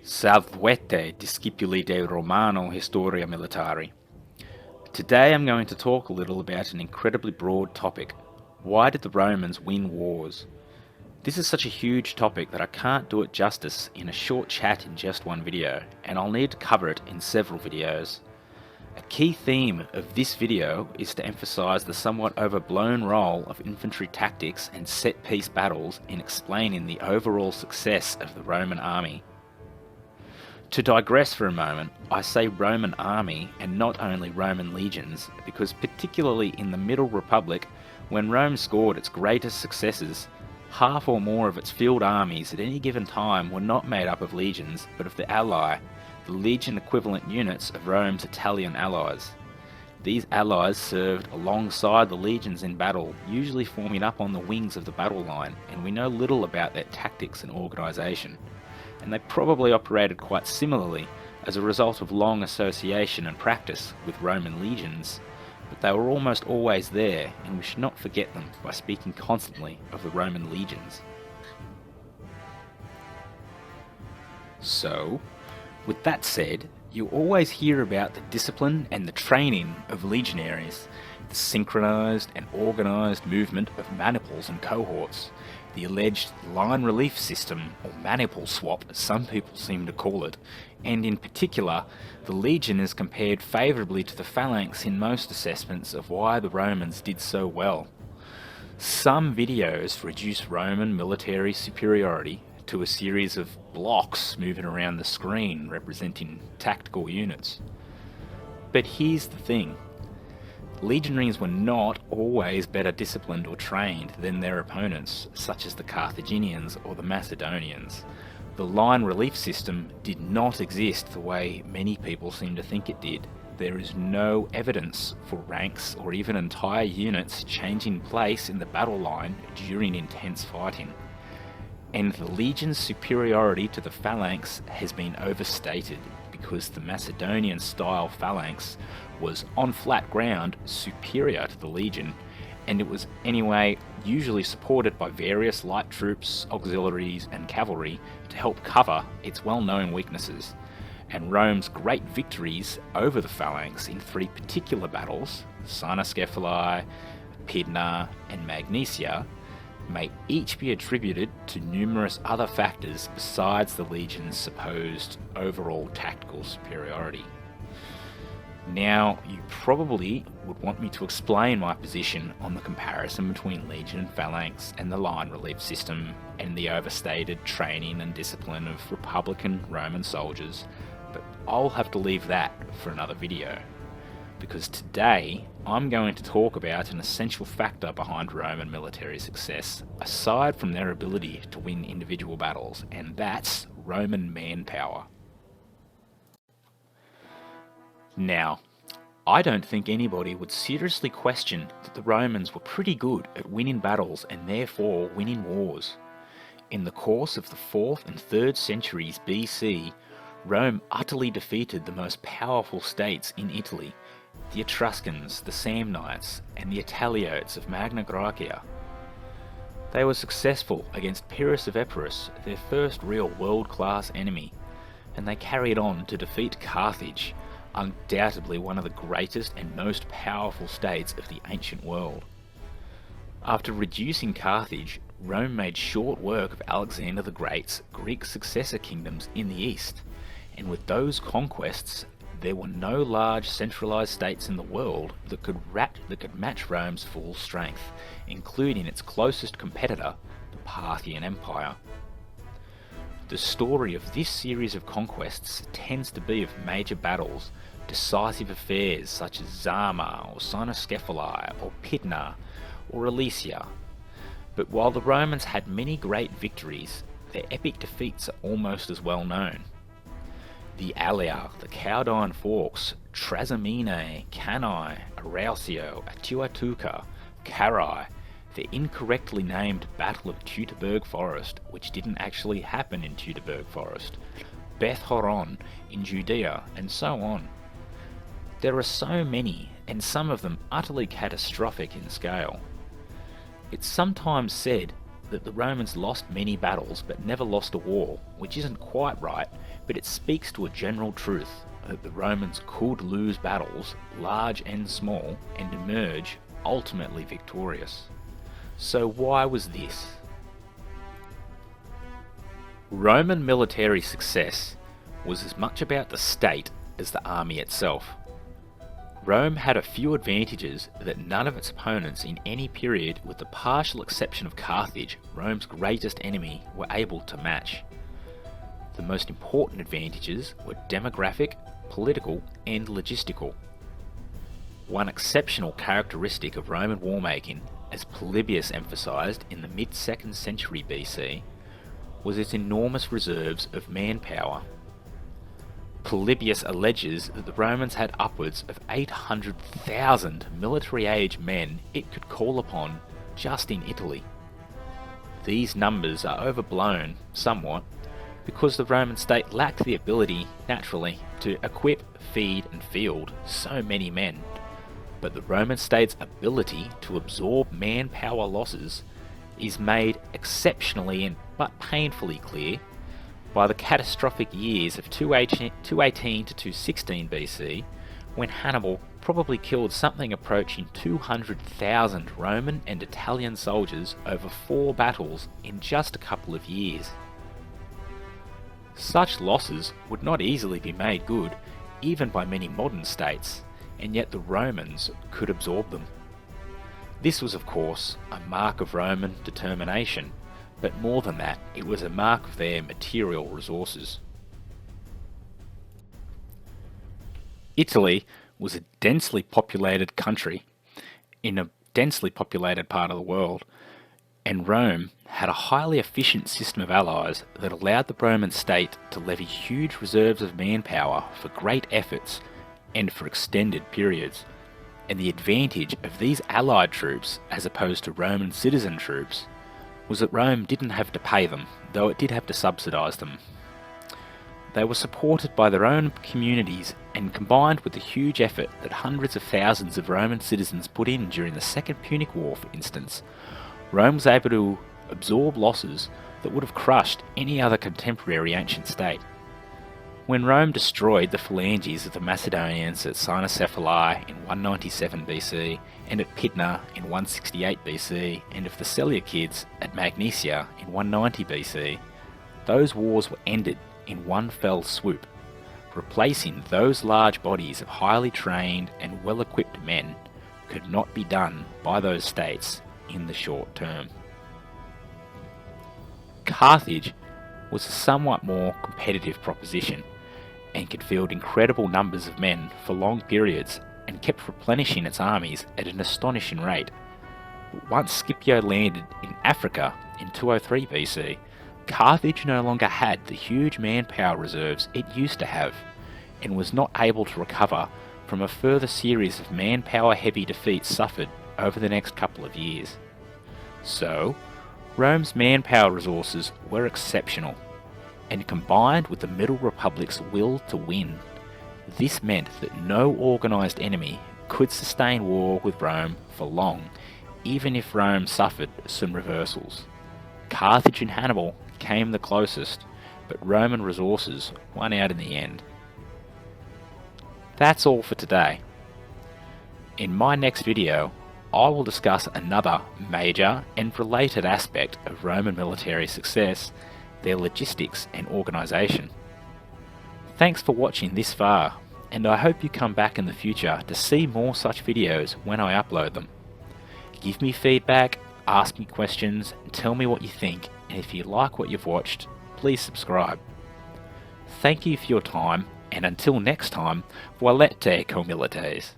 Salvete discipuli de Romano Historia Militari. Today I'm going to talk a little about an incredibly broad topic. Why did the Romans win wars? This is such a huge topic that I can't do it justice in a short chat in just one video, and I'll need to cover it in several videos. A key theme of this video is to emphasise the somewhat overblown role of infantry tactics and set-piece battles in explaining the overall success of the Roman army. To digress for a moment, I say Roman army and not only Roman legions, because particularly in the Middle Republic, when Rome scored its greatest successes, half or more of its field armies at any given time were not made up of legions, but of the ally, the legion equivalent units of Rome's Italian allies. These allies served alongside the legions in battle, usually forming up on the wings of the battle line, and we know little about their tactics and organisation. And they probably operated quite similarly as a result of long association and practice with Roman legions, but they were almost always there, and we should not forget them by speaking constantly of the Roman legions. So, with that said, you always hear about the discipline and the training of legionaries, the synchronised and organised movement of maniples and cohorts, the alleged line relief system, or maniple swap as some people seem to call it, and in particular, the legion is compared favourably to the phalanx in most assessments of why the Romans did so well. Some videos reduce Roman military superiority to a series of blocks moving around the screen representing tactical units. But here's the thing. Legionaries were not always better disciplined or trained than their opponents, such as the Carthaginians or the Macedonians. The line relief system did not exist the way many people seem to think it did. There is no evidence for ranks or even entire units changing place in the battle line during intense fighting. And the legion's superiority to the phalanx has been overstated because the Macedonian-style phalanx was on flat ground superior to the legion, and it was anyway usually supported by various light troops, auxiliaries and cavalry to help cover its well-known weaknesses. And Rome's great victories over the phalanx in three particular battles, Cynoscephalae, Pydna and Magnesia, may each be attributed to numerous other factors besides the legion's supposed overall tactical superiority. Now, you probably would want me to explain my position on the comparison between legion and phalanx and the line relief system and the overstated training and discipline of Republican Roman soldiers, but I'll have to leave that for another video. Because today, I'm going to talk about an essential factor behind Roman military success, aside from their ability to win individual battles, and that's Roman manpower. Now, I don't think anybody would seriously question that the Romans were pretty good at winning battles and therefore winning wars. In the course of the 4th and 3rd centuries BC, Rome utterly defeated the most powerful states in Italy, the Etruscans, the Samnites, and the Italiotes of Magna Graecia. They were successful against Pyrrhus of Epirus, their first real world-class enemy, and they carried on to defeat Carthage, undoubtedly one of the greatest and most powerful states of the ancient world. After reducing Carthage, Rome made short work of Alexander the Great's Greek successor kingdoms in the east, and with those conquests, there were no large centralised states in the world that could match Rome's full strength, including its closest competitor, the Parthian Empire. The story of this series of conquests tends to be of major battles, decisive affairs such as Zama or Cynoscephalae or Pydna or Alesia. But while the Romans had many great victories, their epic defeats are almost as well known. The Allia, the Caudine Forks, Trasimene, Cannae, Arausio, Atuatuca, Carrhae, the incorrectly named Battle of Teutoburg Forest, which didn't actually happen in Teutoburg Forest, Beth Horon in Judea, and so on. There are so many, and some of them utterly catastrophic in scale. It's sometimes said that the Romans lost many battles but never lost a war, which isn't quite right, but it speaks to a general truth that the Romans could lose battles, large and small, and emerge ultimately victorious. So why was this? Roman military success was as much about the state as the army itself. Rome had a few advantages that none of its opponents in any period, with the partial exception of Carthage, Rome's greatest enemy, were able to match. The most important advantages were demographic, political, and logistical. One exceptional characteristic of Roman warmaking, as Polybius emphasised in the mid-2nd century BC, was its enormous reserves of manpower. Polybius alleges that the Romans had upwards of 800,000 military-age men it could call upon just in Italy. These numbers are overblown somewhat because the Roman state lacked the ability, naturally, to equip, feed and field so many men, but the Roman state's ability to absorb manpower losses is made exceptionally but painfully clear by the catastrophic years of 218 to 216 BC, when Hannibal probably killed something approaching 200,000 Roman and Italian soldiers over 4 battles in just a couple of years. Such losses would not easily be made good, even by many modern states, and yet the Romans could absorb them. This was, of course, a mark of Roman determination, but more than that, it was a mark of their material resources. Italy was a densely populated country in a densely populated part of the world, and Rome had a highly efficient system of allies that allowed the Roman state to levy huge reserves of manpower for great efforts and for extended periods. And the advantage of these allied troops, as opposed to Roman citizen troops, was that Rome didn't have to pay them, though it did have to subsidise them. They were supported by their own communities, and combined with the huge effort that hundreds of thousands of Roman citizens put in during the Second Punic War, for instance, Rome was able to absorb losses that would have crushed any other contemporary ancient state. When Rome destroyed the phalanges of the Macedonians at Cynocephalae in 197 BC, and at Pydna in 168 BC, and of the Seleucids at Magnesia in 190 BC, those wars were ended in one fell swoop, replacing those large bodies of highly trained and well-equipped men could not be done by those states in the short term. Carthage was a somewhat more competitive proposition, and could field incredible numbers of men for long periods, and kept replenishing its armies at an astonishing rate. But once Scipio landed in Africa in 203 BC, Carthage no longer had the huge manpower reserves it used to have, and was not able to recover from a further series of manpower-heavy defeats suffered over the next couple of years. So, Rome's manpower resources were exceptional, and combined with the Middle Republic's will to win, this meant that no organised enemy could sustain war with Rome for long, even if Rome suffered some reversals. Carthage and Hannibal came the closest, but Roman resources won out in the end. That's all for today. In my next video, I will discuss another major and related aspect of Roman military success, their logistics and organisation. Thanks for watching this far, and I hope you come back in the future to see more such videos when I upload them. Give me feedback, ask me questions, and tell me what you think, and if you like what you've watched, please subscribe. Thank you for your time, and until next time, Valete Comilites.